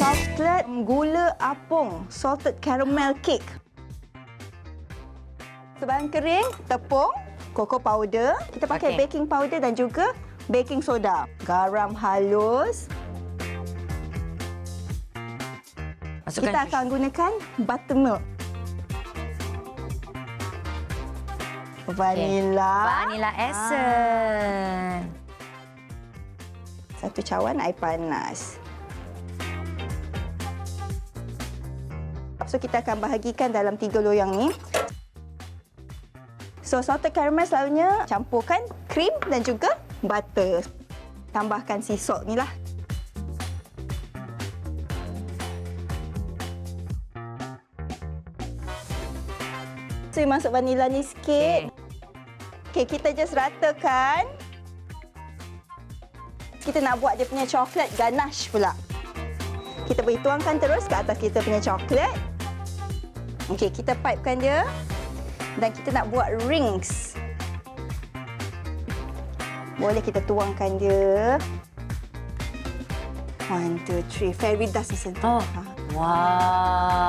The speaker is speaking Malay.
coklat gula apung, salted caramel cake. Sebarang kering, tepung, cocoa powder. Kita pakai Okey. baking powder dan juga baking soda. Garam halus. Masukkan Kita akan gunakan buttermilk. Vanila. vanilla essence. Satu cawan air panas. So, kita akan bahagikan dalam 3 loyang ni. So, salted caramel selalunya campurkan krim dan juga butter. Tambahkan sea salt ni lah. So, masuk vanila ni sikit. Okey, kita just ratakan. Kita nak buat dia punya coklat ganache pula. Kita boleh tuangkan terus ke atas kita punya coklat. Okey, kita pipekan dia. Dan kita nak buat rings. Boleh kita tuangkan dia. 1, 2, 3. Fairy dust ni sentuh. Oh. Wah.